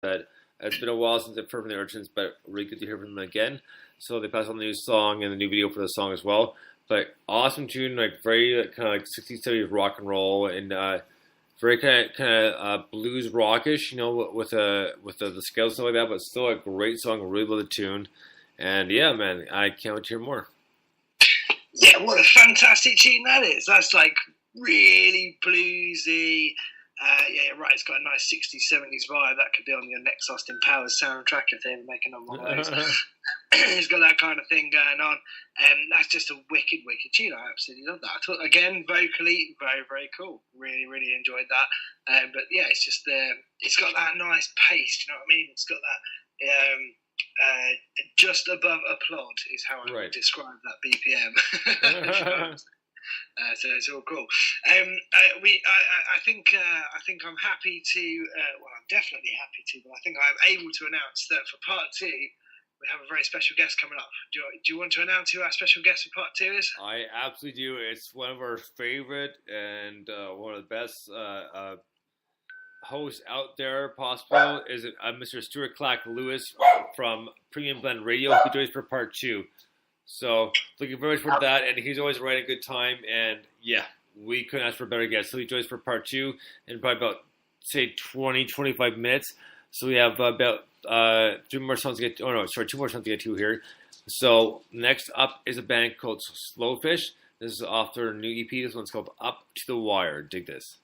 that it's been a while since I've heard from the Urchins, but really good to hear from them again. So they passed on the new song and the new video for the song as well. But awesome tune, like very kind of like 60s, 70s rock and roll, and very kind of blues rockish, you know, with the scales and stuff like that. But still a great song. Really love the tune, and yeah, man, I can't wait to hear more. Yeah, what a fantastic tune that is. That's like really bluesy. Yeah, you're right. It's got a nice 60s, 70s vibe. That could be on your next Austin Powers soundtrack if they ever make another one of those. It's got that kind of thing going on. And that's just a wicked, wicked tune. I absolutely love that. I thought, again, vocally, very, very cool. Really, really enjoyed that. But yeah, it's just, it's got that nice pace. You know what I mean? It's got that just above applaud is how I would describe that BPM. So it's all cool. I think I'm happy to. Well, I'm definitely happy to. But I think I'm able to announce that for part two, we have a very special guest coming up. Do you want to announce who our special guest for part two is? I absolutely do. It's one of our favorite and one of the best hosts out there possible. Is it Mr. Stuart Clack Lewis from Premium Blend Radio, who joins for part two. So looking very much for that, and he's always right a good time, and yeah, we couldn't ask for a better guest. So he joins for part two in probably about, say, 20, 25 minutes. So we have about two more songs to get to here. So next up is a band called Slowfish. This is off their new EP. This one's called Up to the Wire. Dig this.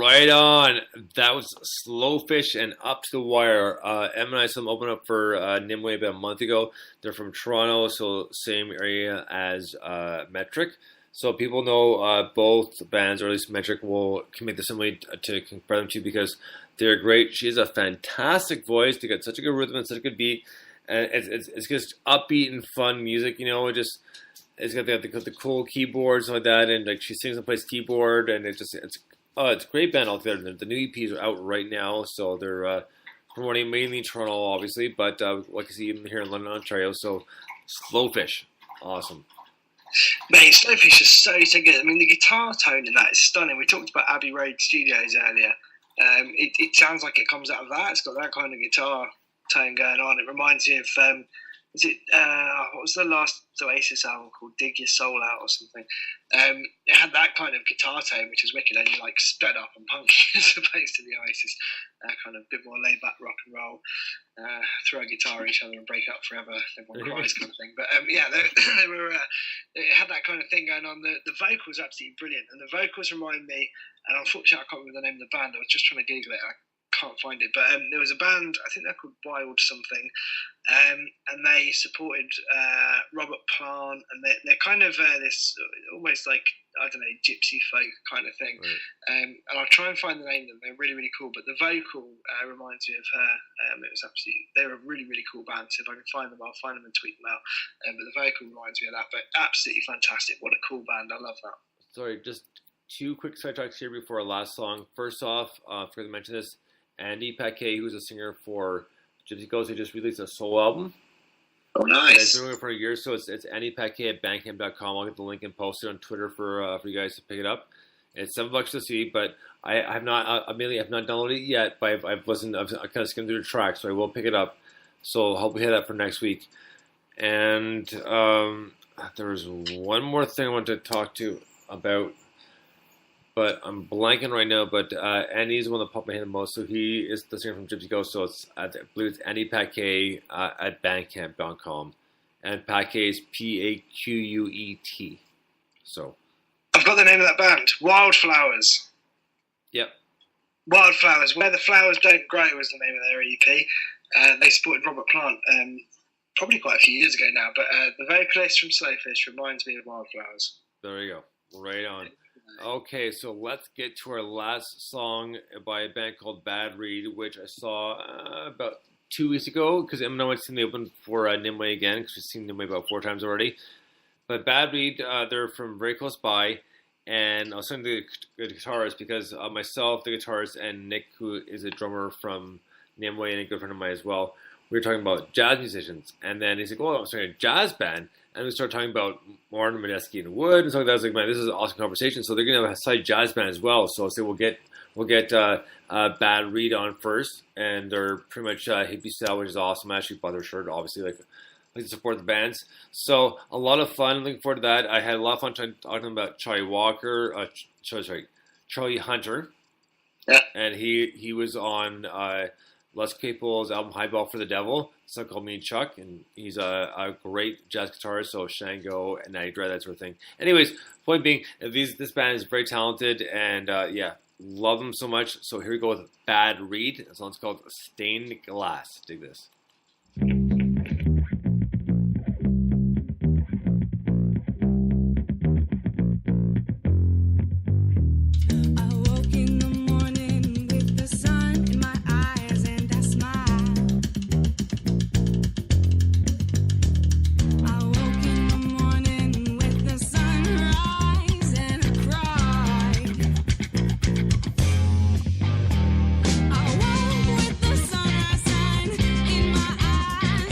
Right on. That was Slowfish and Up to the Wire. Em and I saw them open up for Nimue about a month ago. They're from Toronto, so same area as Metric. So people know both bands, or at least Metric can make the simile to compare them to because they're great. She has a fantastic voice. They got such a good rhythm and such a good beat. And it's just upbeat and fun music, it's got the cool keyboards like that, and like she sings and plays keyboard, and it's a great band altogether. The new EPs are out right now, so they're promoting mainly in Toronto, obviously, but like I see even here in London, Ontario. So Slowfish, awesome. Mate, Slowfish is so good. I mean, the guitar tone in that is stunning. We talked about Abbey Road Studios earlier. It sounds like it comes out of that. It's got that kind of guitar tone going on. It reminds me of what was the last Oasis album called? Dig Your Soul Out or something. It had that kind of guitar tone, which is wicked, only like sped up and punky as opposed to the Oasis kind of bit more laid back rock and roll. Throw a guitar at each other and break up forever, everyone cries kind of thing. But they were. It had that kind of thing going on. The vocals absolutely brilliant, and the vocals remind me. And unfortunately, I can't remember the name of the band. I was just trying to Google it. I can't find it, but there was a band, I think they're called Wild something, and they supported Robert Plant, and they're kind of this almost like, I don't know, gypsy folk kind of thing. Right. And I'll try and find the name of them. They're really, really cool, but the vocal reminds me of her. It was they're a really, really cool band, so if I can find them, I'll find them and tweet them out. But the vocal reminds me of that, but absolutely fantastic. What a cool band. I love that. Sorry, just two quick sidetracks here before our last song. First off, forgot to mention this, Andy Paquet, who's a singer for Gypsy Ghost, who just released a solo album. Oh, nice. It's been doing it for a year, so it's Andy Paquet at Bandcamp.com. I'll get the link and post it on Twitter for you guys to pick it up. It's $7 to see, but I have not downloaded it yet. But I've kind of skimmed through the track, so I will pick it up. So I'll hit that for next week. And there was one more thing I wanted to talk to about, but I'm blanking right now. But Andy's the one that popped my head the most. So he is the singer from Gypsy Ghost. So I believe it's Andy Paquet at Bandcamp.com, and Paquet is Paquet. So I've got the name of that band, Wildflowers. Yep. Wildflowers, Where the Flowers Don't Grow was the name of their EP. They supported Robert Plant probably quite a few years ago now. But the vocalist from Slowfish reminds me of Wildflowers. There you go. Right on. Okay, so let's get to our last song by a band called Bad Read, which I saw about 2 weeks ago, because I'm not seen they open for Nimue again, because we've seen Nimue about 4 times already. But Bad Read, they're from very close by, and I was talking to the guitarist, because myself, the guitarist, and Nick, who is a drummer from Nimue, and a good friend of mine as well, we were talking about jazz musicians, and then he's like, "Oh, I'm starting a jazz band." And we started talking about Martin Medeski and Wood and stuff like that. I was like, man, this is an awesome conversation. So they're going to have a side jazz band as well. So I said, we'll get Bad Read on first, and they're pretty much hippie style, which is awesome. I actually bought their shirt, obviously, like to support the bands. So a lot of fun. Looking forward to that. I had a lot of fun talking about Charlie Hunter. Yeah. And he was on Les Claypool's album Highball for the Devil. It's called Me and Chuck, and he's a great jazz guitarist, so Shango and Night Dread, that sort of thing. Anyways, point being, this band is very talented, and love them so much. So here we go with Bad Read. The song's called Stained Glass. Dig this. I woke with the sunrise sun in my eyes.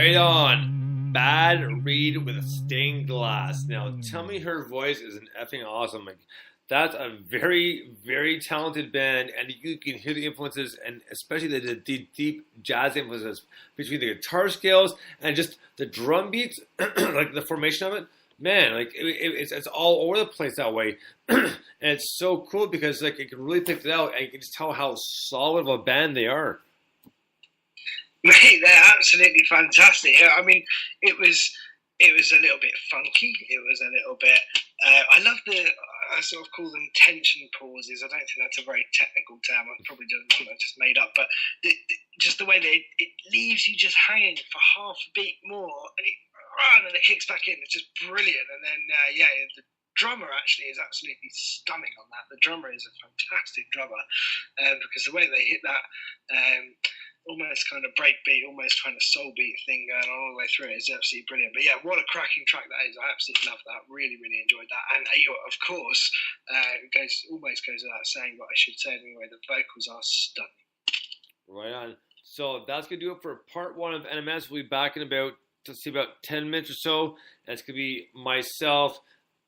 Right on. Bad Read with a Stained Glass. Now, tell me her voice isn't effing awesome. Like, that's a very, very talented band, and you can hear the influences, and especially the deep jazz influences between the guitar scales and just the drum beats, like the formation of it. Man, like it's all over the place that way, and it's so cool because like it can really pick it out, and you can just tell how solid of a band they are. Mate, they're absolutely fantastic. I mean, it was a little bit funky. It was a little bit. I love I sort of call them tension pauses. I don't think that's a very technical term. I probably just made up. But just the way that it leaves you just hanging for half a beat more, and then it kicks back in. It's just brilliant. And then the drummer actually is absolutely stunning on that. The drummer is a fantastic drummer because the way they hit that. Almost kind of breakbeat, almost kind of soul beat thing going on all the way through it is absolutely brilliant. But yeah, what a cracking track that is! I absolutely love that. Really, really enjoyed that. And of course, it almost goes without saying, but I should say it anyway. The vocals are stunning. Right on. So that's gonna do it for part 1 of NMS. We'll be back in about 10 minutes or so. That's gonna be myself,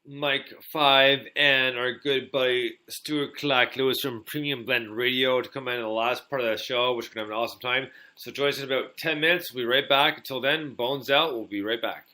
MikeFive, and our good buddy Stuart Clark Lewis from Premium Blend Radio to come in the last part of the show, which we're going to have an awesome time. So join us in about 10 minutes. We'll be right back. Until then, Bones out. We'll be right back.